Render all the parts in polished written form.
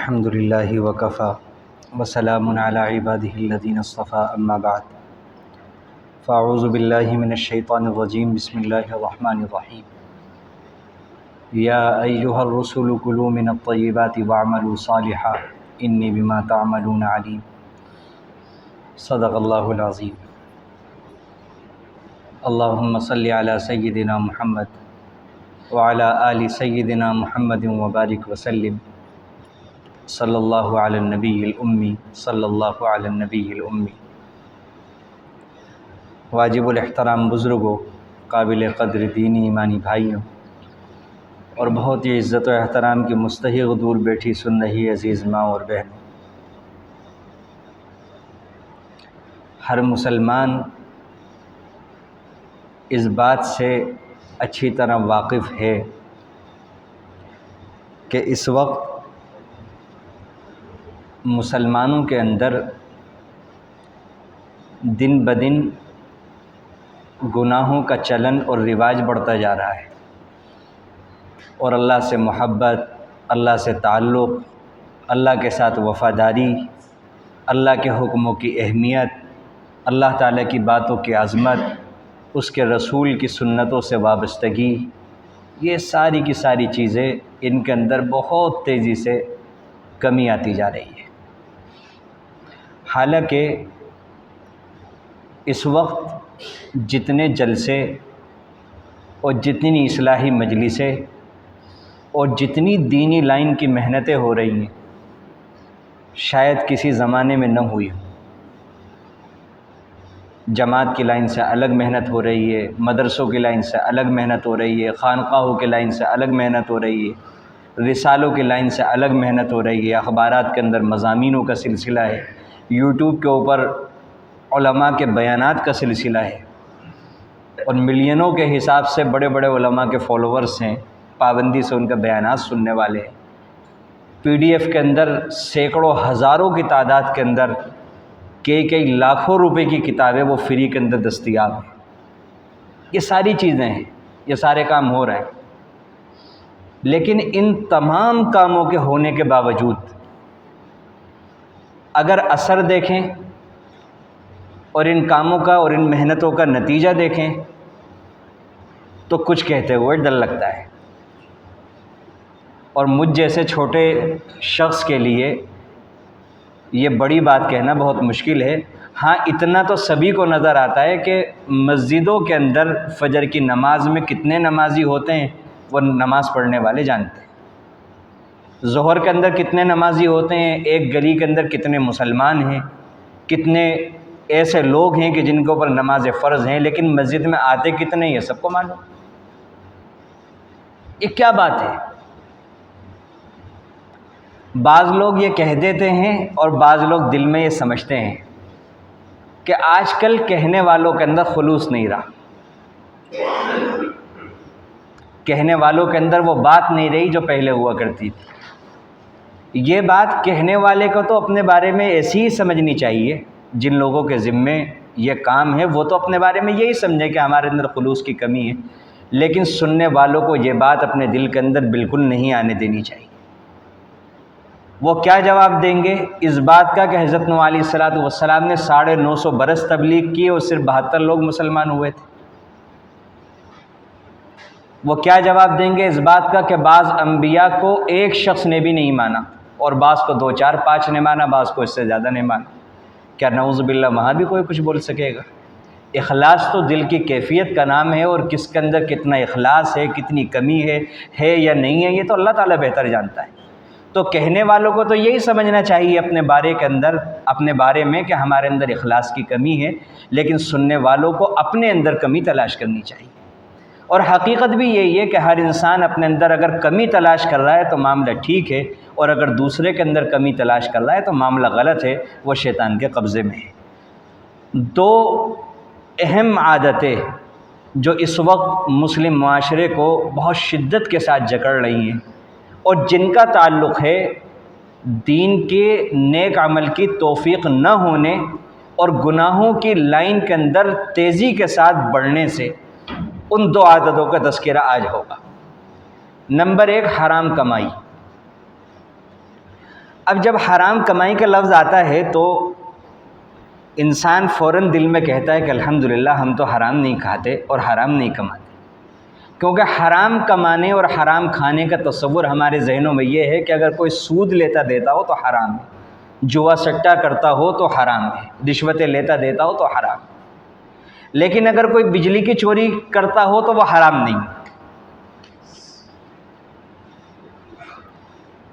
الحمد للہ وکفیٰ وسلام علی عبادہ الذین اصطفیٰ اما بعد فاعوذ باللہ من الشیطان الرجیم بسم اللہ الرحمن الرحیم یا ایہا الرسل کلوا من الطیبات واعملوا صالحا انی بما تعملون علیم صدق اللہ العظیم۔ اللہم صلی علی سیدنا محمد وعلی آل سیدنا محمد وبارک وسلم صلی اللہ علی النبی الامی صلی اللہ علی النبی الامی۔ واجب الاحترام بزرگوں، قابل قدر دینی ایمانی بھائیوں اور بہت ہی عزت و احترام کی مستحق دور بیٹھی سن رہی عزیز ماں اور بہنوں، ہر مسلمان اس بات سے اچھی طرح واقف ہے کہ اس وقت مسلمانوں کے اندر دن بدن گناہوں کا چلن اور رواج بڑھتا جا رہا ہے، اور اللہ سے محبت، اللہ سے تعلق، اللہ کے ساتھ وفاداری، اللہ کے حکموں کی اہمیت، اللہ تعالیٰ کی باتوں کی عظمت، اس کے رسول کی سنتوں سے وابستگی، یہ ساری کی ساری چیزیں ان کے اندر بہت تیزی سے کمی آتی جا رہی ہے۔ حالانکہ اس وقت جتنے جلسے اور جتنی اصلاحی مجلسیں اور جتنی دینی لائن کی محنتیں ہو رہی ہیں شاید کسی زمانے میں نہ ہوئی ہوں۔ جماعت کی لائن سے الگ محنت ہو رہی ہے، مدرسوں کی لائن سے الگ محنت ہو رہی ہے، خانقاہوں کی لائن سے الگ محنت ہو رہی ہے، رسالوں کی لائن سے الگ محنت ہو رہی ہے، اخبارات کے اندر مضامینوں کا سلسلہ ہے، یوٹیوب کے اوپر علماء کے بیانات کا سلسلہ ہے، اور ملینوں کے حساب سے بڑے بڑے علماء کے فالوورز ہیں، پابندی سے ان کے بیانات سننے والے ہیں۔ پی ڈی ایف کے اندر سینکڑوں ہزاروں کی تعداد کے اندر کئی لاکھوں روپے کی کتابیں وہ فری کے اندر دستیاب ہیں۔ یہ ساری چیزیں ہیں، یہ سارے کام ہو رہے ہیں، لیکن ان تمام کاموں کے ہونے کے باوجود اگر اثر دیکھیں اور ان کاموں کا اور ان محنتوں کا نتیجہ دیکھیں تو کچھ کہتے ہوئے ڈر لگتا ہے، اور مجھ جیسے چھوٹے شخص کے لیے یہ بڑی بات کہنا بہت مشکل ہے۔ ہاں اتنا تو سبھی کو نظر آتا ہے کہ مسجدوں کے اندر فجر کی نماز میں کتنے نمازی ہوتے ہیں وہ نماز پڑھنے والے جانتے ہیں، ظہر کے اندر کتنے نمازی ہوتے ہیں، ایک گلی کے اندر کتنے مسلمان ہیں، کتنے ایسے لوگ ہیں کہ جن کے اوپر نماز فرض ہیں لیکن مسجد میں آتے کتنے ہیں، یہ سب کو معلوم۔ یہ کیا بات ہے؟ بعض لوگ یہ کہہ دیتے ہیں اور بعض لوگ دل میں یہ سمجھتے ہیں کہ آج کل کہنے والوں کے اندر خلوص نہیں رہا، کہنے والوں کے اندر وہ بات نہیں رہی جو پہلے ہوا کرتی تھی۔ یہ بات کہنے والے کو تو اپنے بارے میں ایسی ہی سمجھنی چاہیے، جن لوگوں کے ذمے یہ کام ہے وہ تو اپنے بارے میں یہی سمجھیں کہ ہمارے اندر خلوص کی کمی ہے، لیکن سننے والوں کو یہ بات اپنے دل کے اندر بالکل نہیں آنے دینی چاہیے۔ وہ کیا جواب دیں گے اس بات کا کہ حضرت نوح علیہ السلام نے 950 برس تبلیغ کی اور صرف 72 لوگ مسلمان ہوئے تھے؟ وہ کیا جواب دیں گے اس بات کا کہ بعض انبیاء کو ایک شخص نے بھی نہیں مانا اور بعض کو 2 4 5 نے مانا، بعض کو اس سے زیادہ نے مانا؟ کیا نعوذ باللہ وہاں بھی کوئی کچھ بول سکے گا؟ اخلاص تو دل کی کیفیت کا نام ہے، اور کس کے اندر کتنا اخلاص ہے، کتنی کمی ہے یا نہیں ہے، یہ تو اللہ تعالیٰ بہتر جانتا ہے۔ تو کہنے والوں کو تو یہی سمجھنا چاہیے اپنے بارے کے اندر، اپنے بارے میں کہ ہمارے اندر اخلاص کی کمی ہے، لیکن سننے والوں کو اپنے اندر کمی تلاش کرنی چاہیے۔ اور حقیقت بھی یہی ہے کہ ہر انسان اپنے اندر اگر کمی تلاش کر رہا ہے تو معاملہ ٹھیک ہے، اور اگر دوسرے کے اندر کمی تلاش کر رہا ہے تو معاملہ غلط ہے، وہ شیطان کے قبضے میں ہے۔ 2 اہم عادتیں جو اس وقت مسلم معاشرے کو بہت شدت کے ساتھ جکڑ رہی ہیں اور جن کا تعلق ہے دین کے نیک عمل کی توفیق نہ ہونے اور گناہوں کی لائن کے اندر تیزی کے ساتھ بڑھنے سے، ان 2 عادتوں کا تذکرہ آج ہوگا۔ نمبر 1، حرام کمائی۔ اب جب حرام کمائی کا لفظ آتا ہے تو انسان فوراً دل میں کہتا ہے کہ الحمدللہ ہم تو حرام نہیں کھاتے اور حرام نہیں کماتے، کیونکہ حرام کمانے اور حرام کھانے کا تصور ہمارے ذہنوں میں یہ ہے کہ اگر کوئی سود لیتا دیتا ہو تو حرام ہے، جوا سٹا کرتا ہو تو حرام ہے، رشوتیں لیتا دیتا ہو تو حرام ہے، لیکن اگر کوئی بجلی کی چوری کرتا ہو تو وہ حرام نہیں۔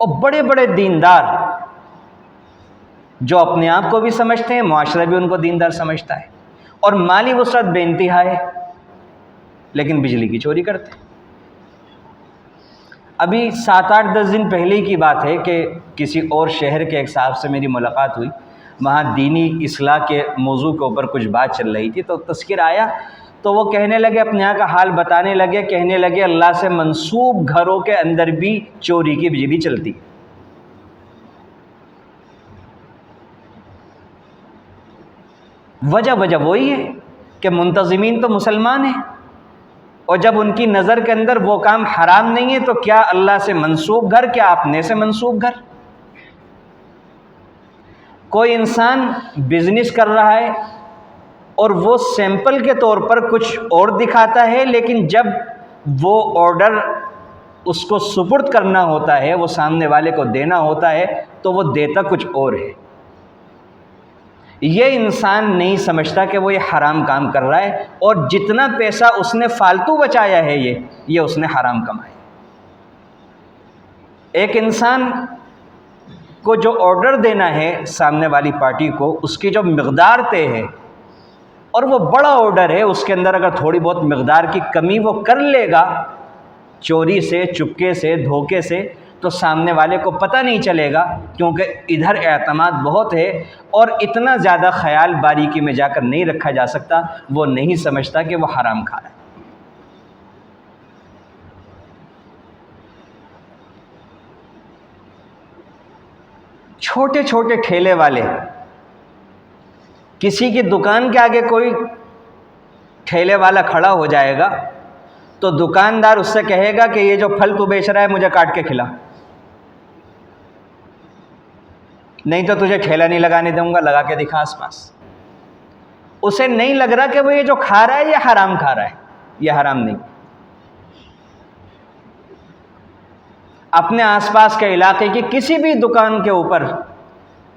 اور بڑے بڑے دیندار جو اپنے آپ کو بھی سمجھتے ہیں، معاشرہ بھی ان کو دیندار سمجھتا ہے، اور مالی وسعت بے انتہا ہے، لیکن بجلی کی چوری کرتے ہیں۔ ابھی 7-8-10 دن پہلے کی بات ہے کہ کسی اور شہر کے ایک صاحب سے میری ملاقات ہوئی، وہاں دینی اصلاح کے موضوع کے اوپر کچھ بات چل رہی تھی، تو تذکر آیا تو وہ کہنے لگے، اپنے یہاں کا حال بتانے لگے، کہنے لگے اللہ سے منسوب گھروں کے اندر بھی چوری کی بجلی چلتی۔ وجہ وہی ہے کہ منتظمین تو مسلمان ہیں، اور جب ان کی نظر کے اندر وہ کام حرام نہیں ہے تو کیا اللہ سے منسوب گھر، کیا اپنے سے منسوب گھر؟ کوئی انسان بزنس کر رہا ہے اور وہ سیمپل کے طور پر کچھ اور دکھاتا ہے، لیکن جب وہ آرڈر اس کو سپرد کرنا ہوتا ہے، وہ سامنے والے کو دینا ہوتا ہے تو وہ دیتا کچھ اور ہے۔ یہ انسان نہیں سمجھتا کہ وہ یہ حرام کام کر رہا ہے، اور جتنا پیسہ اس نے فالتو بچایا ہے یہ اس نے حرام کمایا۔ ایک انسان کو جو آرڈر دینا ہے سامنے والی پارٹی کو، اس کی جو مقدار طے ہے اور وہ بڑا آرڈر ہے، اس کے اندر اگر تھوڑی بہت مقدار کی کمی وہ کر لے گا، چوری سے، چپکے سے، دھوکے سے، تو سامنے والے کو پتہ نہیں چلے گا، کیونکہ ادھر اعتماد بہت ہے اور اتنا زیادہ خیال باریکی میں جا کر نہیں رکھا جا سکتا، وہ نہیں سمجھتا کہ وہ حرام کھا رہا ہے۔ چھوٹے چھوٹے ٹھیلے والے، کسی کی دکان کے آگے کوئی ٹھیلے والا کھڑا ہو جائے گا تو دکاندار اس سے کہے گا کہ یہ جو پھل تو بیچ رہا ہے مجھے کاٹ کے کھلا، نہیں تو تجھے ٹھیلا نہیں لگانے دوں گا، لگا کے دکھا آس پاس۔ اسے نہیں لگ رہا کہ وہ یہ جو کھا رہا ہے یہ حرام کھا رہا ہے، یہ حرام نہیں۔ اپنے آس پاس کے علاقے کی کسی بھی دکان کے اوپر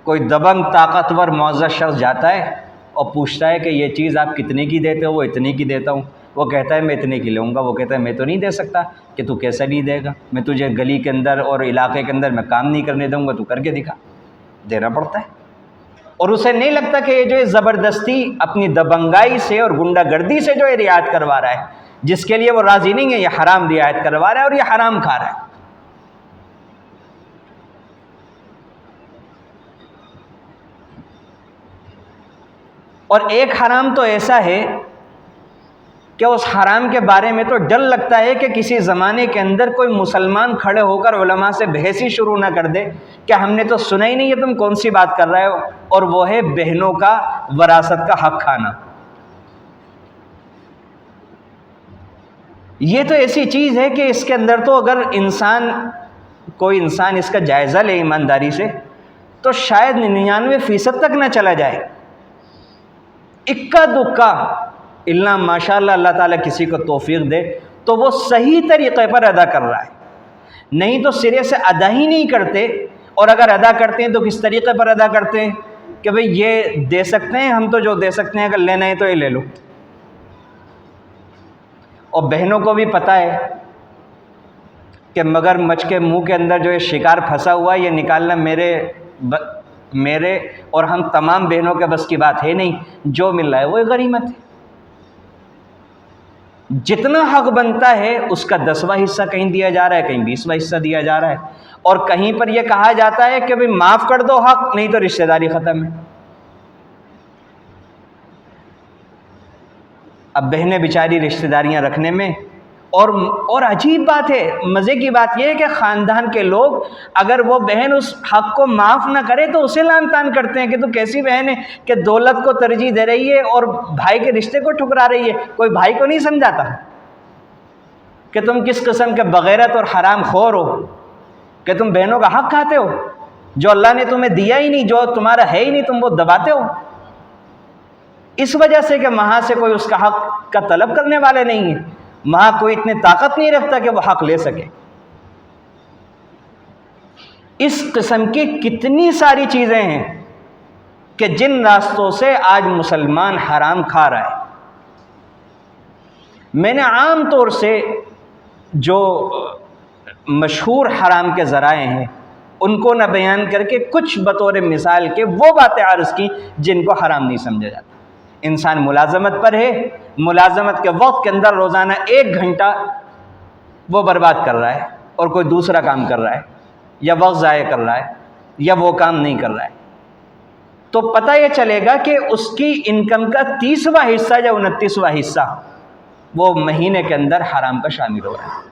کوئی دبنگ طاقتور معزز شخص جاتا ہے اور پوچھتا ہے کہ یہ چیز آپ کتنے کی دیتے ہو؟ وہ اتنے کی دیتا ہوں۔ وہ کہتا ہے میں اتنے کی لوں گا۔ وہ کہتا ہے میں تو نہیں دے سکتا۔ کہ تو کیسا نہیں دے گا؟ میں تجھے گلی کے اندر اور علاقے کے اندر میں کام نہیں کرنے دوں گا، تو کر کے دکھا۔ دینا پڑتا ہے، اور اسے نہیں لگتا کہ یہ جو زبردستی اپنی دبنگائی سے اور گنڈا گردی سے جو یہ رعایت کروا رہا ہے، جس کے لیے وہ راضی نہیں ہے، یہ حرام رعایت کروا رہا ہے اور یہ حرام کھا رہا ہے۔ اور ایک حرام تو ایسا ہے کہ اس حرام کے بارے میں تو ڈر لگتا ہے کہ کسی زمانے کے اندر کوئی مسلمان کھڑے ہو کر علماء سے بحث ہی شروع نہ کر دے کہ ہم نے تو سنا ہی نہیں ہے تم کون سی بات کر رہے ہو، اور وہ ہے بہنوں کا وراثت کا حق کھانا۔ یہ تو ایسی چیز ہے کہ اس کے اندر تو اگر کوئی انسان اس کا جائزہ لے ایمانداری سے تو شاید 99% تک نہ چلا جائے۔ اکا دکا اللہ ماشاءاللہ اللہ تعالیٰ کسی کو توفیق دے تو وہ صحیح طریقے پر ادا کر رہا ہے، نہیں تو سرے سے ادا ہی نہیں کرتے، اور اگر ادا کرتے ہیں تو کس طریقے پر ادا کرتے ہیں کہ بھئی یہ دے سکتے ہیں، ہم تو جو دے سکتے ہیں اگر لینا ہے تو یہ لے لو۔ اور بہنوں کو بھی پتہ ہے کہ مگر مچھ کے منہ کے اندر جو یہ شکار پھنسا ہوا ہے، یہ نکالنا میرے اور ہم تمام بہنوں کے بس کی بات ہے نہیں، جو مل رہا ہے وہ غنیمت ہے۔ جتنا حق بنتا ہے اس کا 10واں حصہ کہیں دیا جا رہا ہے، کہیں 20واں حصہ دیا جا رہا ہے، اور کہیں پر یہ کہا جاتا ہے کہ بھئی معاف کر دو حق، نہیں تو رشتہ داری ختم ہے۔ اب بہنیں بیچاری رشتہ داریاں رکھنے میں، اور عجیب بات ہے، مزے کی بات یہ ہے کہ خاندان کے لوگ اگر وہ بہن اس حق کو معاف نہ کرے تو اسے لعن طعن کرتے ہیں کہ تو کیسی بہن ہے کہ دولت کو ترجیح دے رہی ہے اور بھائی کے رشتے کو ٹھکرا رہی ہے۔ کوئی بھائی کو نہیں سمجھاتا کہ تم کس قسم کے بغیرت اور حرام خور ہو کہ تم بہنوں کا حق کھاتے ہو۔ جو اللہ نے تمہیں دیا ہی نہیں، جو تمہارا ہے ہی نہیں، تم وہ دباتے ہو، اس وجہ سے کہ وہاں سے کوئی اس کا حق کا طلب کرنے والے نہیں ہیں، وہاں کوئی اتنی طاقت نہیں رکھتا کہ وہ حق لے سکے۔ اس قسم کی کتنی ساری چیزیں ہیں کہ جن راستوں سے آج مسلمان حرام کھا رہا ہے۔ میں نے عام طور سے جو مشہور حرام کے ذرائع ہیں ان کو نہ بیان کر کے کچھ بطور مثال کے وہ باتیں عرض کی جن کو حرام نہیں سمجھا جاتا۔ انسان ملازمت پر ہے، ملازمت کے وقت کے اندر روزانہ 1 گھنٹہ وہ برباد کر رہا ہے اور کوئی دوسرا کام کر رہا ہے، یا وقت ضائع کر رہا ہے، یا وہ کام نہیں کر رہا ہے، تو پتہ یہ چلے گا کہ اس کی انکم کا 30واں حصہ یا 29واں حصہ وہ مہینے کے اندر حرام کا شامل ہو رہا ہے۔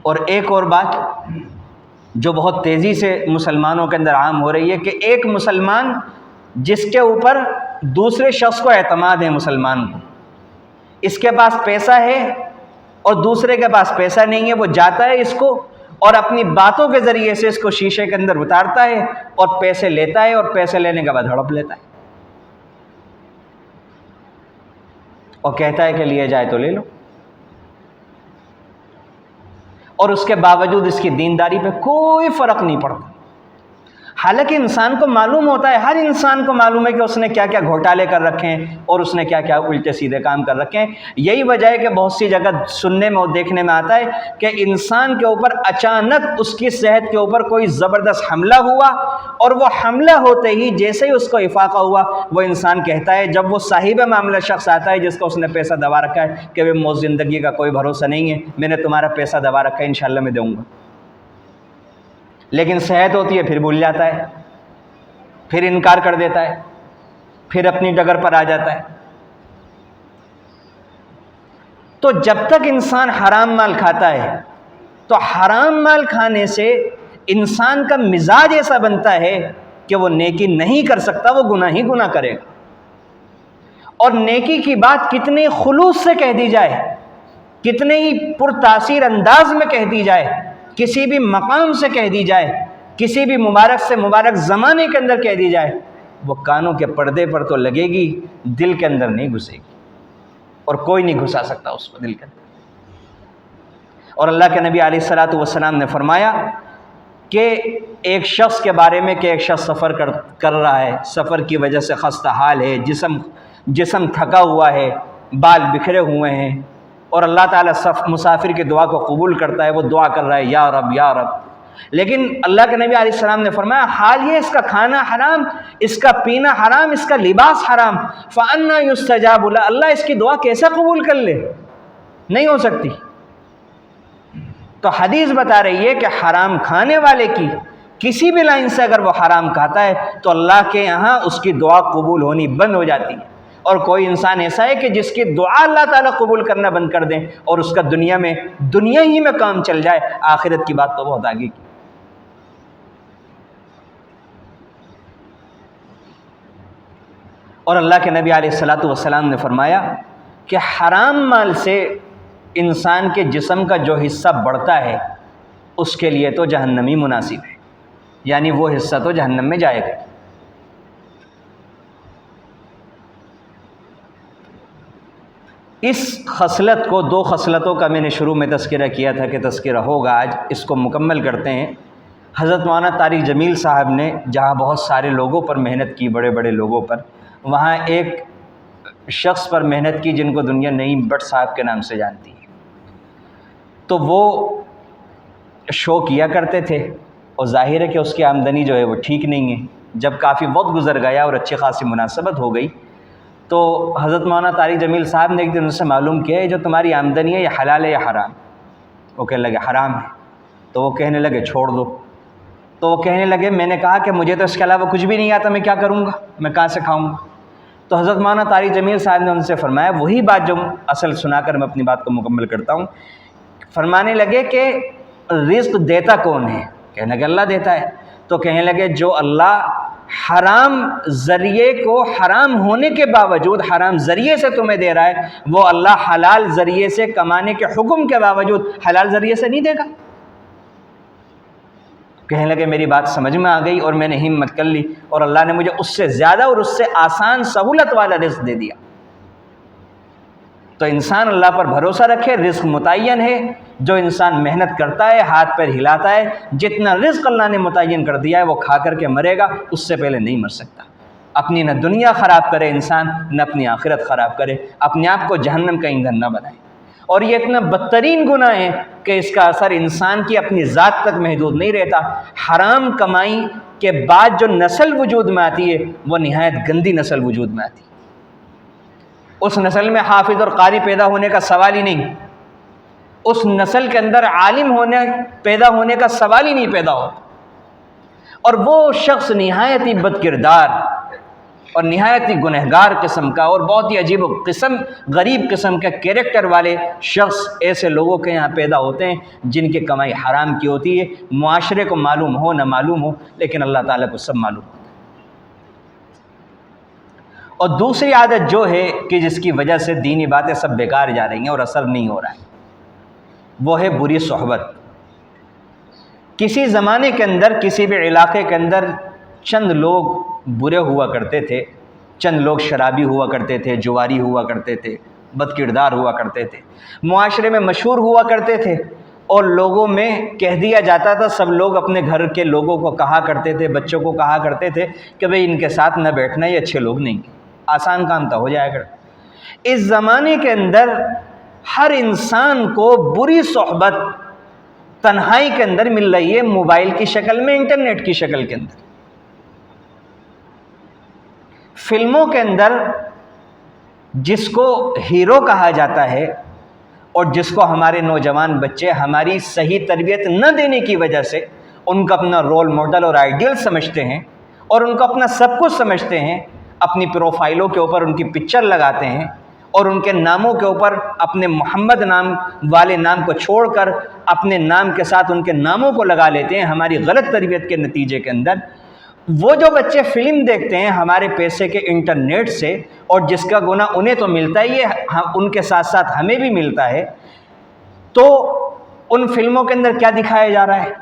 اور ایک اور بات جو بہت تیزی سے مسلمانوں کے اندر عام ہو رہی ہے کہ ایک مسلمان جس کے اوپر دوسرے شخص کو اعتماد ہے، مسلمان کو، اس کے پاس پیسہ ہے اور دوسرے کے پاس پیسہ نہیں ہے، وہ جاتا ہے اس کو اور اپنی باتوں کے ذریعے سے اس کو شیشے کے اندر اتارتا ہے اور پیسے لیتا ہے، اور پیسے لینے کے بعد ہڑپ لیتا ہے اور کہتا ہے کہ لیے جائے تو لے لو، اور اس کے باوجود اس کی دینداری پہ کوئی فرق نہیں پڑتا۔ حالانکہ انسان کو معلوم ہوتا ہے، ہر انسان کو معلوم ہے کہ اس نے کیا کیا گھوٹالے کر رکھے ہیں اور اس نے کیا کیا الٹے سیدھے کام کر رکھے ہیں۔ یہی وجہ ہے کہ بہت سی جگہ سننے میں اور دیکھنے میں آتا ہے کہ انسان کے اوپر اچانک اس کی صحت کے اوپر کوئی زبردست حملہ ہوا، اور وہ حملہ ہوتے ہی جیسے ہی اس کو افاقہ ہوا، وہ انسان کہتا ہے، جب وہ صاحب معاملہ شخص آتا ہے جس کو اس نے پیسہ دبا رکھا ہے کہ وہ موت زندگی کا کوئی بھروسہ نہیں ہے، میں نے تمہارا پیسہ دبا رکھا ہے، انشاءاللہ میں دوں گا، لیکن صحت ہوتی ہے پھر بھول جاتا ہے، پھر انکار کر دیتا ہے، پھر اپنی ڈگر پر آ جاتا ہے۔ تو جب تک انسان حرام مال کھاتا ہے تو حرام مال کھانے سے انسان کا مزاج ایسا بنتا ہے کہ وہ نیکی نہیں کر سکتا، وہ گناہ ہی گناہ کرے گا، اور نیکی کی بات کتنے خلوص سے کہہ دی جائے، کتنے ہی پرتاثیر انداز میں کہہ دی جائے، کسی بھی مقام سے کہہ دی جائے، کسی بھی مبارک سے مبارک زمانے کے اندر کہہ دی جائے، وہ کانوں کے پردے پر تو لگے گی، دل کے اندر نہیں گھسے گی، اور کوئی نہیں گھسا سکتا اس کو دل کے اندر۔ اور اللہ کے نبی علیہ الصلوۃ والسلام نے فرمایا کہ ایک شخص کے بارے میں کہ ایک شخص سفر کر رہا ہے، سفر کی وجہ سے خستہ حال ہے، جسم تھکا ہوا ہے، بال بکھرے ہوئے ہیں، اور اللہ تعالیٰ مسافر کی دعا کو قبول کرتا ہے، وہ دعا کر رہا ہے یا رب یا رب، لیکن اللہ کے نبی علیہ السلام نے فرمایا حال یہ اس کا کھانا حرام، اس کا پینا حرام، اس کا لباس حرام، فَأَنَّا يُسْتَجَابُ لَهُ، اللہ اس کی دعا کیسے قبول کر لے؟ نہیں ہو سکتی۔ تو حدیث بتا رہی ہے کہ حرام کھانے والے کی کسی بھی لائن سے اگر وہ حرام کھاتا ہے تو اللہ کے یہاں اس کی دعا قبول ہونی بند ہو جاتی ہے، اور کوئی انسان ایسا ہے کہ جس کی دعا اللہ تعالیٰ قبول کرنا بند کر دیں اور اس کا دنیا ہی میں کام چل جائے، آخرت کی بات تو بہت آگے کی۔ اور اللہ کے نبی علیہ الصلوۃ والسلام نے فرمایا کہ حرام مال سے انسان کے جسم کا جو حصہ بڑھتا ہے اس کے لیے تو جہنمی مناسب ہے، یعنی وہ حصہ تو جہنم میں جائے گا۔ اس خصلت کو، 2 خصلتوں کا میں نے شروع میں تذکرہ کیا تھا کہ تذکرہ ہوگا، آج اس کو مکمل کرتے ہیں۔ حضرت مولانا طارق جمیل صاحب نے جہاں بہت سارے لوگوں پر محنت کی، بڑے بڑے لوگوں پر، وہاں ایک شخص پر محنت کی جن کو دنیا نعیم بٹ صاحب کے نام سے جانتی ہے۔ تو وہ شو کیا کرتے تھے، اور ظاہر ہے کہ اس کی آمدنی جو ہے وہ ٹھیک نہیں ہے۔ جب کافی وقت گزر گیا اور اچھی خاصی مناسبت ہو گئی تو حضرت مولانا طارق جمیل صاحب نے ایک دن ان سے معلوم کیا ہے جو تمہاری آمدنی ہے یہ حلال ہے یا حرام؟ وہ کہنے لگے حرام ہے۔ تو وہ کہنے لگے چھوڑ دو۔ تو وہ کہنے لگے میں نے کہا کہ مجھے تو اس کے علاوہ کچھ بھی نہیں آتا، میں کیا کروں گا، میں کہاں سے کھاؤں گا؟ تو حضرت مولانا طارق جمیل صاحب نے ان سے فرمایا وہی بات جو اصل سنا کر میں اپنی بات کو مکمل کرتا ہوں۔ فرمانے لگے کہ رزق دیتا کون ہے؟ کہنے لگے اللہ دیتا ہے۔ تو کہنے لگے جو اللہ حرام ذریعے کو حرام ہونے کے باوجود حرام ذریعے سے تمہیں دے رہا ہے، وہ اللہ حلال ذریعے سے کمانے کے حکم کے باوجود حلال ذریعے سے نہیں دے گا؟ کہنے لگے میری بات سمجھ میں آ گئی اور میں نے ہمت کر لی اور اللہ نے مجھے اس سے زیادہ اور اس سے آسان سہولت والا رزق دے دیا۔ تو انسان اللہ پر بھروسہ رکھے، رزق متعین ہے، جو انسان محنت کرتا ہے، ہاتھ پیر ہلاتا ہے، جتنا رزق اللہ نے متعین کر دیا ہے وہ کھا کر کے مرے گا، اس سے پہلے نہیں مر سکتا۔ اپنی نہ دنیا خراب کرے انسان، نہ اپنی آخرت خراب کرے، اپنے آپ کو جہنم کا ایندھن نہ بنائے۔ اور یہ اتنا بدترین گناہ ہے کہ اس کا اثر انسان کی اپنی ذات تک محدود نہیں رہتا، حرام کمائی کے بعد جو نسل وجود میں آتی ہے وہ نہایت گندی نسل وجود میں آتی ہے۔ اس نسل میں حافظ اور قاری پیدا ہونے کا سوال ہی نہیں، اس نسل کے اندر عالم پیدا ہونے کا سوال ہی نہیں پیدا ہوتا، اور وہ شخص نہایت ہی بد کردار اور نہایت ہی گنہگار قسم کا اور بہت ہی عجیب قسم غریب قسم کے کیریکٹر والے شخص ایسے لوگوں کے یہاں پیدا ہوتے ہیں جن کی کمائی حرام کی ہوتی ہے، معاشرے کو معلوم ہو نہ معلوم ہو، لیکن اللہ تعالیٰ کو سب معلوم ہوتا ہے۔ اور دوسری عادت جو ہے کہ جس کی وجہ سے دینی باتیں سب بیکار جا رہی ہیں اور اثر نہیں ہو رہا ہے، وہ ہے بری صحبت۔ کسی زمانے کے اندر، کسی بھی علاقے کے اندر چند لوگ برے ہوا کرتے تھے، چند لوگ شرابی ہوا کرتے تھے، جواری ہوا کرتے تھے، بد کردار ہوا کرتے تھے، معاشرے میں مشہور ہوا کرتے تھے، اور لوگوں میں کہہ دیا جاتا تھا، سب لوگ اپنے گھر کے لوگوں کو کہا کرتے تھے، بچوں کو کہا کرتے تھے کہ بھئی ان کے ساتھ نہ بیٹھنا، یہ اچھے لوگ نہیں ہیں، آسان کام تھا، ہو جائے گا۔ اس زمانے کے اندر ہر انسان کو بری صحبت تنہائی کے اندر مل رہی ہے، موبائل کی شکل میں، انٹرنیٹ کی شکل کے اندر۔ فلموں کے اندر جس کو ہیرو کہا جاتا ہے اور جس کو ہمارے نوجوان بچے ہماری صحیح تربیت نہ دینے کی وجہ سے ان کا اپنا رول ماڈل اور آئیڈیل سمجھتے ہیں اور ان کو اپنا سب کچھ سمجھتے ہیں، اپنی پروفائلوں کے اوپر ان کی پکچر لگاتے ہیں اور ان کے ناموں کے اوپر اپنے محمد نام والے نام کو چھوڑ کر اپنے نام کے ساتھ ان کے ناموں کو لگا لیتے ہیں، ہماری غلط تربیت کے نتیجے کے اندر۔ وہ جو بچے فلم دیکھتے ہیں ہمارے پیسے کے انٹرنیٹ سے، اور جس کا گناہ انہیں تو ملتا ہی ہے، ان کے ساتھ ساتھ ہمیں بھی ملتا ہے، تو ان فلموں کے اندر کیا دکھایا جا رہا ہے؟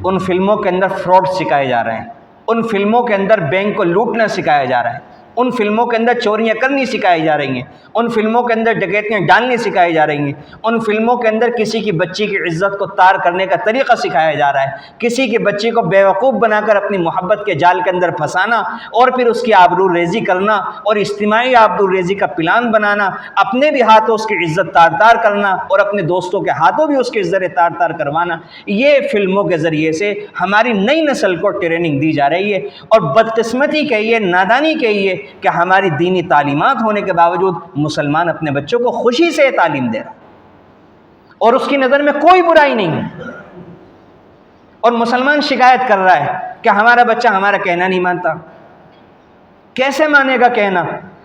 ان فلموں کے اندر فراڈ سکھائے جا رہے ہیں، ان فلموں کے اندر بینک کو لوٹنا سکھایا جا رہا ہے، ان فلموں کے اندر چوریاں کرنی سکھائی جا رہی ہیں، ان فلموں کے اندر ڈکیتیاں ڈالنی سکھائی جا رہی ہیں، ان فلموں کے اندر کسی کی بچی کی عزت کو تار کرنے کا طریقہ سکھایا جا رہا ہے، کسی کی بچی کو بیوقوف بنا کر اپنی محبت کے جال کے اندر پھنسانا اور پھر اس کی آبرو ریزی کرنا اور اجتماعی آبرو ریزی کا پلان بنانا، اپنے بھی ہاتھوں اس کی عزت تار تار کرنا اور اپنے دوستوں کے ہاتھوں بھی اس کی عزت تار تار کروانا، یہ فلموں کے ذریعے سے ہماری نئی نسل کو ٹریننگ دی جا رہی ہے۔ اور بدقسمتی کہیے، نادانی کہیے کہ ہماری دینی تعلیمات ہونے کے باوجود مسلمان اپنے بچوں کو خوشی سے تعلیم دے رہا ہے اور اس کی نظر میں کوئی برائی نہیں ہے، اور مسلمان شکایت کر رہا ہے کہ ہمارا بچہ ہمارا کہنا نہیں مانتا۔ کیسے مانے گا کہنا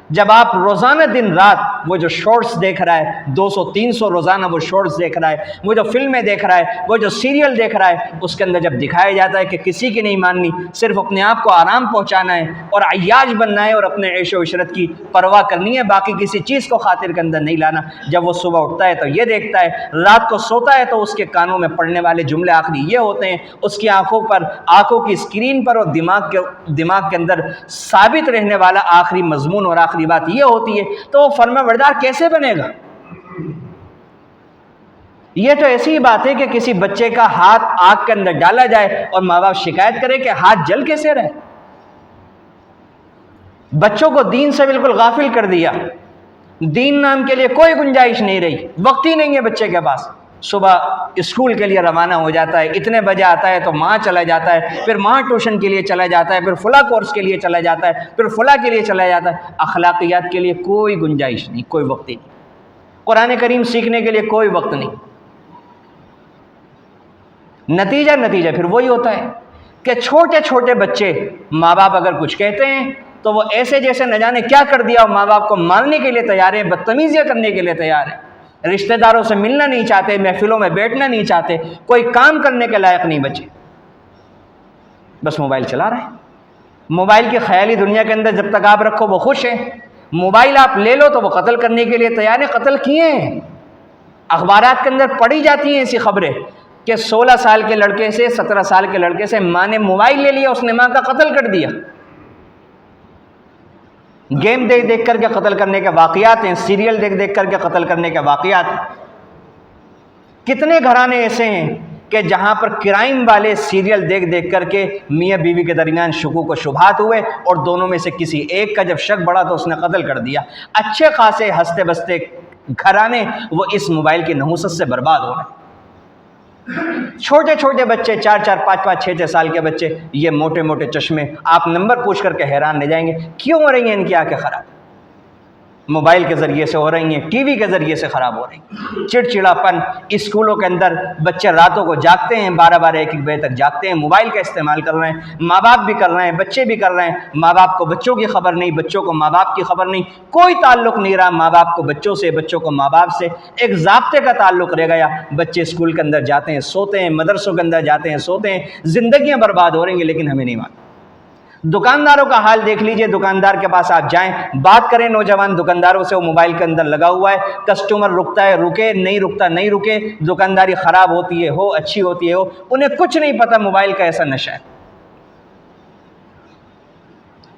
جب آپ روزانہ دن رات وہ جو شارٹس دیکھ رہا ہے، 200-300 روزانہ وہ شارٹس دیکھ رہا ہے، وہ جو فلمیں دیکھ رہا ہے، وہ جو سیریل دیکھ رہا ہے، اس کے اندر جب دکھایا جاتا ہے کہ کسی کی نہیں ماننی، صرف اپنے آپ کو آرام پہنچانا ہے اور عیاش بننا ہے اور اپنے عیش و عشرت کی پرواہ کرنی ہے، باقی کسی چیز کو خاطر کے اندر نہیں لانا، جب وہ صبح اٹھتا ہے تو یہ دیکھتا ہے، رات کو سوتا ہے تو اس کے کانوں میں پڑنے والے جملے آخری یہ ہوتے ہیں، اس کی آنکھوں کی اسکرین پر اور دماغ کے اندر ثابت رہنے والا آخری مضمون اور آخری بات یہ ہوتی ہے، تو وہ فرما بردار کیسے بنے گا؟ یہ تو ایسی ہی بات ہے کہ کسی بچے کا ہاتھ آگ کے اندر ڈالا جائے اور ماں باپ شکایت کرے کہ ہاتھ جل کیسے رہے۔ بچوں کو دین سے بالکل غافل کر دیا، دین نام کے لیے کوئی گنجائش نہیں رہی، وقت ہی نہیں ہے بچے کے پاس۔ صبح اسکول کے لیے روانہ ہو جاتا ہے، اتنے بجے آتا ہے تو وہاں چلا جاتا ہے، پھر وہاں ٹیوشن کے لیے چلا جاتا ہے، پھر فلاں کورس کے لیے چلا جاتا ہے، پھر فلاں کے لیے چلا جاتا ہے۔ اخلاقیات کے لیے کوئی گنجائش نہیں، کوئی وقت نہیں، قرآن کریم سیکھنے کے لیے کوئی وقت نہیں۔ نتیجہ پھر وہی ہوتا ہے کہ چھوٹے چھوٹے بچے ماں باپ اگر کچھ کہتے ہیں تو وہ ایسے جیسے نہ جانے کیا کر دیا، ماں باپ کو مارنے کے لیے تیار ہیں، بدتمیزیاں کرنے کے لیے تیار ہیں، رشتہ داروں سے ملنا نہیں چاہتے، محفلوں میں بیٹھنا نہیں چاہتے، کوئی کام کرنے کے لائق نہیں بچے، بس موبائل چلا رہے ہیں۔ موبائل کی خیالی دنیا کے اندر جب تک آپ رکھو وہ خوش ہیں، موبائل آپ لے لو تو وہ قتل کرنے کے لیے تیار ہیں، قتل کیے ہیں، اخبارات کے اندر پڑھی جاتی ہیں ایسی خبریں، کہ 16 سال کے لڑکے سے 17 سال کے لڑکے سے ماں نے موبائل لے لیا، اس نے ماں کا قتل کر دیا۔ گیم دیکھ دیکھ کر کے قتل کرنے کے واقعات ہیں، سیریل دیکھ دیکھ کر کے قتل کرنے کے واقعات ہیں۔ کتنے گھرانے ایسے ہیں کہ جہاں پر کرائم والے سیریل دیکھ دیکھ کر کے میاں بیوی کے درمیان شکوک و شبہات ہوئے اور دونوں میں سے کسی ایک کا جب شک بڑھا تو اس نے قتل کر دیا۔ اچھے خاصے ہنستے بستے گھرانے وہ اس موبائل کی نحوست سے برباد ہو رہے ہیں۔ چھوٹے چھوٹے بچے 4 5 5 6 سال کے بچے، یہ موٹے موٹے چشمے، آپ نمبر پوچھ کر کے حیران رہ جائیں گے کیوں ہو رہی ہیں ان کی آنکھیں خراب؟ موبائل کے ذریعے سے ہو رہی ہیں، ٹی وی کے ذریعے سے خراب ہو رہی ہیں۔ چڑچڑاپن، اسکولوں کے اندر بچے راتوں کو جاگتے ہیں، 12 1 بجے تک جاگتے ہیں، موبائل کا استعمال کر رہے ہیں، ماں باپ بھی کر رہے ہیں، بچے بھی کر رہے ہیں۔ ماں باپ کو بچوں کی خبر نہیں، بچوں کو ماں باپ کی خبر نہیں، کوئی تعلق نہیں رہا ماں باپ کو بچوں سے، بچوں کو ماں باپ سے، ایک ضابطے کا تعلق رہ گیا۔ بچے اسکول کے اندر جاتے ہیں سوتے ہیں، مدرسوں کے اندر جاتے ہیں سوتے ہیں، زندگیاں برباد ہو رہی ہیں لیکن ہمیں نہیں معلوم۔ دکانداروں کا حال دیکھ لیجئے، دکاندار کے پاس آپ جائیں، بات کریں نوجوان دکانداروں سے، وہ موبائل کے اندر لگا ہوا ہے، کسٹمر رکتا ہے رکے، نہیں رکتا نہیں رکے، دکانداری خراب ہوتی ہے ہو، اچھی ہوتی ہے ہو، انہیں کچھ نہیں پتہ موبائل کا ایسا نشہ ہے۔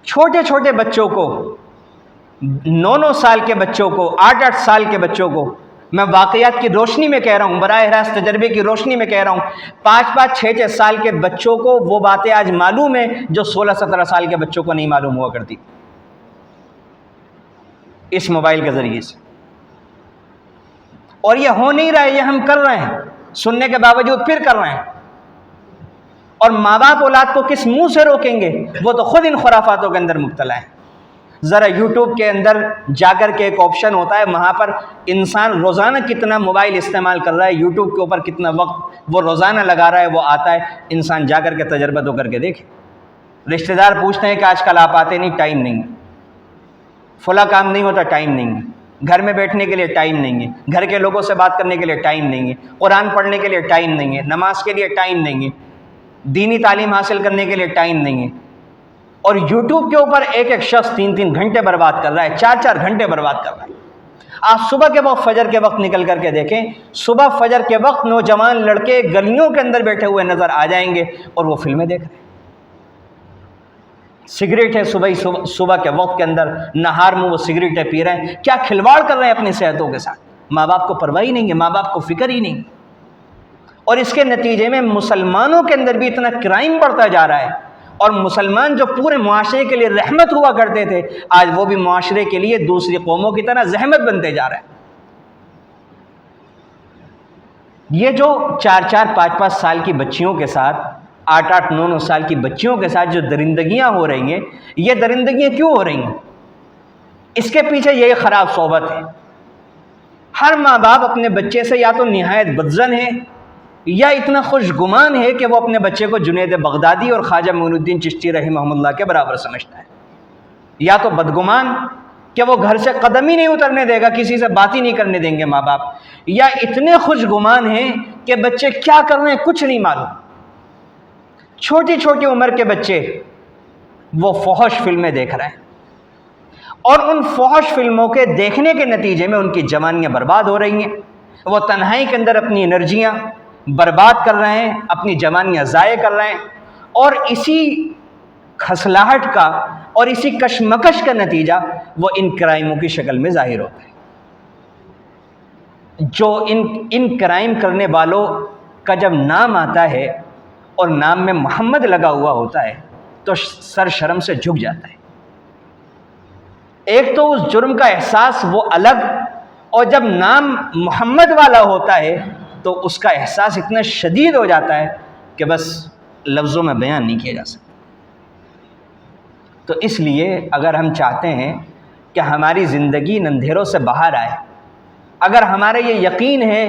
چھوٹے چھوٹے بچوں کو، 9 سال کے بچوں کو، 8 سال کے بچوں کو، میں واقعات کی روشنی میں کہہ رہا ہوں، براہ راست تجربے کی روشنی میں کہہ رہا ہوں، 5 6 سال کے بچوں کو وہ باتیں آج معلوم ہیں جو 16 17 سال کے بچوں کو نہیں معلوم ہوا کرتی اس موبائل کے ذریعے سے۔ اور یہ ہو نہیں رہا ہے، یہ ہم کر رہے ہیں، سننے کے باوجود پھر کر رہے ہیں۔ اور ماں باپ اولاد کو کس منہ سے روکیں گے؟ وہ تو خود ان خرافاتوں کے اندر مبتلا ہیں۔ ذرا یوٹیوب کے اندر جا کر کے ایک آپشن ہوتا ہے، وہاں پر انسان روزانہ کتنا موبائل استعمال کر رہا ہے، یوٹیوب کے اوپر کتنا وقت وہ روزانہ لگا رہا ہے، وہ آتا ہے، انسان جا کر کے تجربہ تو کر کے دیکھے۔ رشتہ دار پوچھتے ہیں کہ آج کل آپ آتے نہیں، ٹائم نہیں ہے، فلاں کام نہیں ہوتا، ٹائم نہیں ہے، گھر میں بیٹھنے کے لیے ٹائم نہیں ہے، گھر کے لوگوں سے بات کرنے کے لیے ٹائم نہیں ہے، قرآن پڑھنے کے لیے ٹائم نہیں ہے، نماز کے لیے ٹائم نہیں ہے، دینی تعلیم حاصل کرنے کے لیے ٹائم نہیں ہے۔ اور یوٹیوب کے اوپر ایک ایک شخص 3 گھنٹے برباد کر رہا ہے، 4 گھنٹے برباد کر رہا ہے۔ آپ صبح کے وقت، فجر کے وقت نکل کر کے دیکھیں، صبح فجر کے وقت نوجوان لڑکے گلیوں کے اندر بیٹھے ہوئے نظر آ جائیں گے اور وہ فلمیں دیکھ رہے ہیں۔ سگریٹ ہے صبح کے وقت کے اندر، نہار میں وہ سگریٹیں پی رہے ہیں، کیا کھلواڑ کر رہے ہیں اپنی صحتوں کے ساتھ۔ ماں باپ کو پرواہ ہی نہیں ہے، ماں باپ کو فکر ہی نہیں۔ اور اس کے نتیجے میں مسلمانوں کے اندر بھی اتنا کرائم بڑھتا جا رہا ہے، اور مسلمان جو پورے معاشرے کے لیے رحمت ہوا کرتے تھے، آج وہ بھی معاشرے کے لیے دوسری قوموں کی طرح زحمت بنتے جا رہے ہیں۔ یہ جو 4 5 5 سال کی بچیوں کے ساتھ، 8 9 سال کی بچیوں کے ساتھ جو درندگیاں ہو رہی ہیں، یہ درندگیاں کیوں ہو رہی ہیں؟ اس کے پیچھے یہ خراب صحبت ہے۔ ہر ماں باپ اپنے بچے سے یا تو نہایت بدظن ہے یا اتنا خوش گمان ہے کہ وہ اپنے بچے کو جنید بغدادی اور خواجہ معین الدین چشتی رحمہ اللہ کے برابر سمجھتا ہے، یا تو بدگمان کہ وہ گھر سے قدم ہی نہیں اترنے دے گا، کسی سے بات ہی نہیں کرنے دیں گے ماں باپ، یا اتنے خوش گمان ہیں کہ بچے کیا کر رہے ہیں کچھ نہیں معلوم۔ چھوٹی چھوٹی عمر کے بچے وہ فحش فلمیں دیکھ رہے ہیں، اور ان فحش فلموں کے دیکھنے کے نتیجے میں ان کی جوانیاں برباد ہو رہی ہیں، وہ تنہائی کے اندر اپنی انرجیاں برباد کر رہے ہیں، اپنی جوانیاں ضائع کر رہے ہیں، اور اسی کھسلاہٹ کا اور اسی کشمکش کا نتیجہ وہ ان کرائموں کی شکل میں ظاہر ہوتا ہے۔ جو ان کرائم کرنے والوں کا جب نام آتا ہے اور نام میں محمد لگا ہوا ہوتا ہے تو سر شرم سے جھک جاتا ہے۔ ایک تو اس جرم کا احساس وہ الگ، اور جب نام محمد والا ہوتا ہے تو اس کا احساس اتنا شدید ہو جاتا ہے کہ بس لفظوں میں بیان نہیں کیا جا سکتا۔ تو اس لیے اگر ہم چاہتے ہیں کہ ہماری زندگی ان اندھیروں سے باہر آئے، اگر ہمارا یہ یقین ہے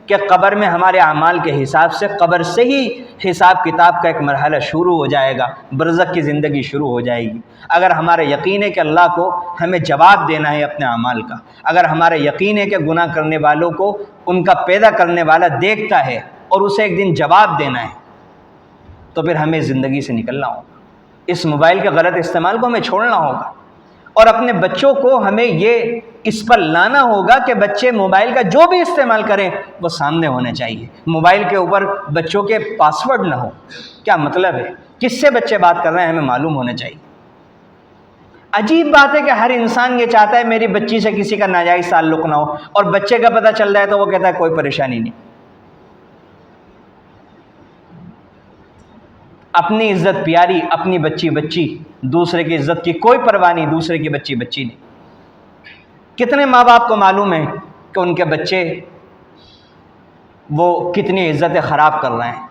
کہ قبر میں ہمارے اعمال کے حساب سے، قبر سے ہی حساب کتاب کا ایک مرحلہ شروع ہو جائے گا، برزخ کی زندگی شروع ہو جائے گی، اگر ہمارا یقین ہے کہ اللہ کو ہمیں جواب دینا ہے اپنے اعمال کا، اگر ہمارا یقین ہے کہ گناہ کرنے والوں کو ان کا پیدا کرنے والا دیکھتا ہے اور اسے ایک دن جواب دینا ہے، تو پھر ہمیں زندگی سے نکلنا ہوگا، اس موبائل کے غلط استعمال کو ہمیں چھوڑنا ہوگا، اور اپنے بچوں کو ہمیں یہ اس پر لانا ہوگا کہ بچے موبائل کا جو بھی استعمال کریں وہ سامنے ہونے چاہیے، موبائل کے اوپر بچوں کے پاسورڈ نہ ہو۔ کیا مطلب ہے؟ کس سے بچے بات کر رہے ہیں ہمیں معلوم ہونا چاہیے۔ عجیب بات ہے کہ ہر انسان یہ چاہتا ہے میری بچی سے کسی کا ناجائز تعلق نہ ہو، اور بچے کا پتہ چل رہا ہے تو وہ کہتا ہے کوئی پریشانی نہیں۔ اپنی عزت پیاری، اپنی بچی بچی، دوسرے کی عزت کی کوئی پرواہ نہیں، دوسرے کی بچی بچی نہیں۔ کتنے ماں باپ کو معلوم ہے کہ ان کے بچے وہ کتنی عزتیں خراب کر رہے ہیں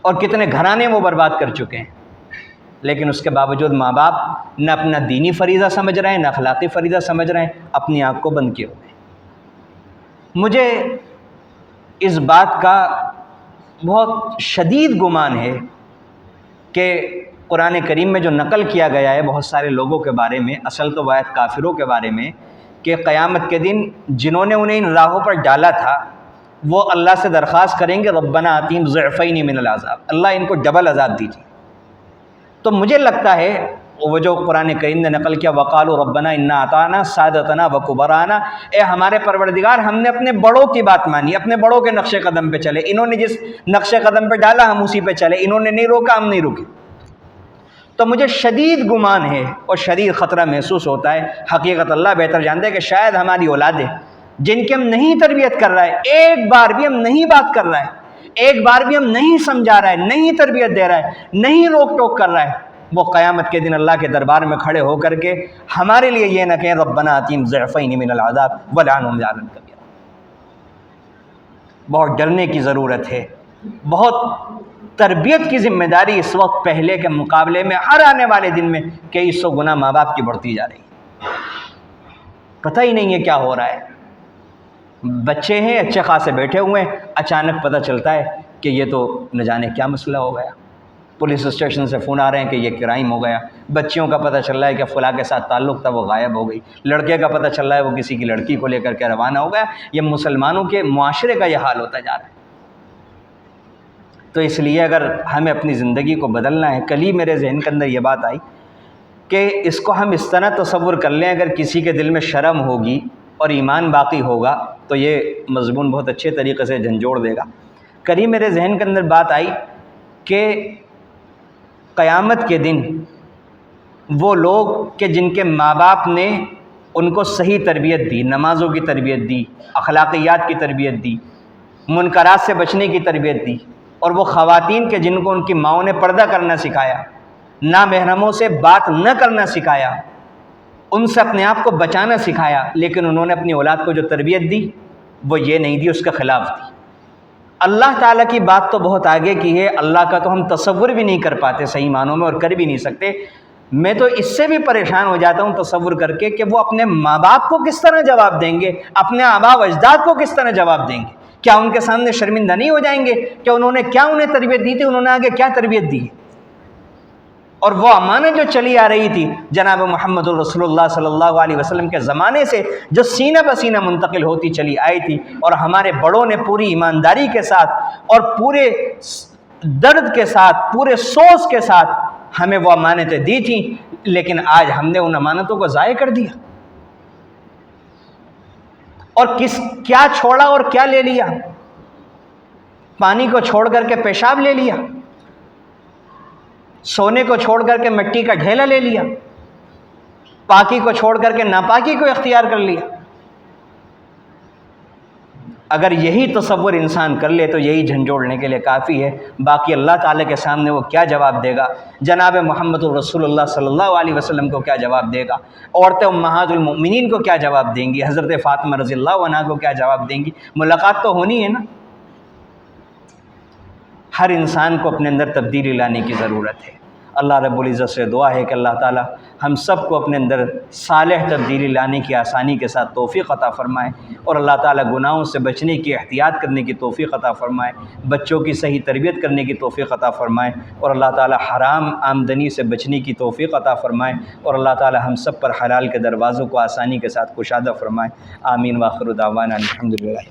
اور کتنے گھرانے وہ برباد کر چکے ہیں، لیکن اس کے باوجود ماں باپ نہ اپنا دینی فریضہ سمجھ رہے ہیں نہ اخلاقی فریضہ سمجھ رہے ہیں، اپنی آنکھ کو بند کیے ہوئے ہیں۔ مجھے اس بات کا بہت شدید گمان ہے کہ قرآن کریم میں جو نقل کیا گیا ہے بہت سارے لوگوں کے بارے میں، اصل تو واحد کافروں کے بارے میں، کہ قیامت کے دن جنہوں نے انہیں ان راہوں پر ڈالا تھا وہ اللہ سے درخواست کریں گے ربنا آتیہم ضعفین من العذاب، اللہ ان کو ڈبل عذاب دیجیے۔ تو مجھے لگتا ہے وہ جو قرآن کریم نے نقل کیا وقالوا ربنا انا اطعنا سادتنا وکبرانا، اے ہمارے پروردگار ہم نے اپنے بڑوں کی بات مانی، اپنے بڑوں کے نقش قدم پہ چلے، انہوں نے جس نقش قدم پہ ڈالا ہم اسی پہ چلے، انہوں نے نہیں روکا ہم نہیں رکے۔ تو مجھے شدید گمان ہے اور شدید خطرہ محسوس ہوتا ہے، حقیقت اللہ بہتر جانتا ہے، کہ شاید ہماری اولادیں جن کی ہم نہیں تربیت کر رہا ہے، ایک بار بھی ہم نہیں بات کر رہا ہے، ایک بار بھی ہم نہیں سمجھا رہا ہے، نہیں تربیت دے رہا ہے، نہیں روک ٹوک کر رہا ہے، وہ قیامت کے دن اللہ کے دربار میں کھڑے ہو کر کے ہمارے لیے یہ نہ کہیں ربنا آتیہم ضعفین من العذاب ولعنہم لعنا کبیرا۔ بہت ڈرنے کی ضرورت ہے، بہت تربیت کی ذمہ داری اس وقت پہلے کے مقابلے میں ہر آنے والے دن میں کئی سو گنا ماں باپ کی بڑھتی جا رہی ہے۔ پتہ ہی نہیں ہے کیا ہو رہا ہے، بچے ہیں اچھے خاصے بیٹھے ہوئے ہیں، اچانک پتہ چلتا ہے کہ یہ تو نہ جانے کیا مسئلہ ہو گیا، پولیس اسٹیشن سے فون آ رہے ہیں کہ یہ کرائم ہو گیا، بچیوں کا پتہ چل رہا ہے کہ فلاں کے ساتھ تعلق تھا وہ غائب ہو گئی، لڑکے کا پتہ چل رہا ہے وہ کسی کی لڑکی کو لے کر کے روانہ ہو گیا۔ یہ مسلمانوں کے معاشرے کا یہ حال ہوتا جا رہا ہے۔ تو اس لیے اگر ہمیں اپنی زندگی کو بدلنا ہے، کل ہی میرے ذہن کے اندر یہ بات آئی کہ اس کو ہم اس طرح تصور کر لیں، اگر کسی کے دل میں شرم ہوگی اور ایمان باقی ہوگا تو یہ مضمون بہت اچھے طریقے سے جھنجھوڑ دے گا۔ کل ہی میرے ذہن کے اندر بات آئی کہ قیامت کے دن وہ لوگ کہ جن کے ماں باپ نے ان کو صحیح تربیت دی، نمازوں کی تربیت دی، اخلاقیات کی تربیت دی، منکرات سے بچنے کی تربیت دی، اور وہ خواتین کے جن کو ان کی ماؤں نے پردہ کرنا سکھایا، نامحرموں سے بات نہ کرنا سکھایا، ان سے اپنے آپ کو بچانا سکھایا، لیکن انہوں نے اپنی اولاد کو جو تربیت دی وہ یہ نہیں دی، اس کے خلاف دی۔ اللہ تعالیٰ کی بات تو بہت آگے کی ہے، اللہ کا تو ہم تصور بھی نہیں کر پاتے صحیح معنوں میں، اور کر بھی نہیں سکتے۔ میں تو اس سے بھی پریشان ہو جاتا ہوں تصور کر کے کہ وہ اپنے ماں باپ کو کس طرح جواب دیں گے، اپنے آباء و اجداد کو کس طرح جواب دیں گے؟ کیا ان کے سامنے شرمندہ نہیں ہو جائیں گے کہ انہوں نے کیا انہیں تربیت دی تھی، انہوں نے آگے کیا تربیت دی؟ اور وہ امانت جو چلی آ رہی تھی جناب محمد الرسول اللہ صلی اللہ علیہ وسلم کے زمانے سے، جو سینہ بہ سینہ منتقل ہوتی چلی آئی تھی، اور ہمارے بڑوں نے پوری ایمانداری کے ساتھ اور پورے درد کے ساتھ، پورے سوز کے ساتھ ہمیں وہ امانتیں دی تھیں، لیکن آج ہم نے ان امانتوں کو ضائع کر دیا، اور کیا چھوڑا اور کیا لے لیا؟ پانی کو چھوڑ کر کے پیشاب لے لیا، سونے کو چھوڑ کر کے مٹی کا ڈھیلا لے لیا، پاکی کو چھوڑ کر کے ناپاکی کو اختیار کر لیا۔ اگر یہی تصور انسان کر لے تو یہی جھنجھوڑنے کے لیے کافی ہے، باقی اللہ تعالیٰ کے سامنے وہ کیا جواب دے گا، جناب محمد الرسول اللہ صلی اللہ علیہ وسلم کو کیا جواب دے گا، عورتیں امہات المؤمنین کو کیا جواب دیں گی، حضرت فاطمہ رضی اللہ عنہا کو کیا جواب دیں گی؟ ملاقات تو ہونی ہے نا۔ ہر انسان کو اپنے اندر تبدیلی لانے کی ضرورت ہے۔ اللہ رب العزت سے دعا ہے کہ اللہ تعالی ہم سب کو اپنے اندر صالح تبدیلی لانے کی آسانی کے ساتھ توفیق عطا فرمائے، اور اللہ تعالی گناہوں سے بچنے کی احتیاط کرنے کی توفیق عطا فرمائے، بچوں کی صحیح تربیت کرنے کی توفیق عطا فرمائے، اور اللہ تعالی حرام آمدنی سے بچنے کی توفیق عطا فرمائے، اور اللہ تعالی ہم سب پر حلال کے دروازوں کو آسانی کے ساتھ کشادہ فرمائے۔ آمین۔ وآخر دعوانا الحمدللہ۔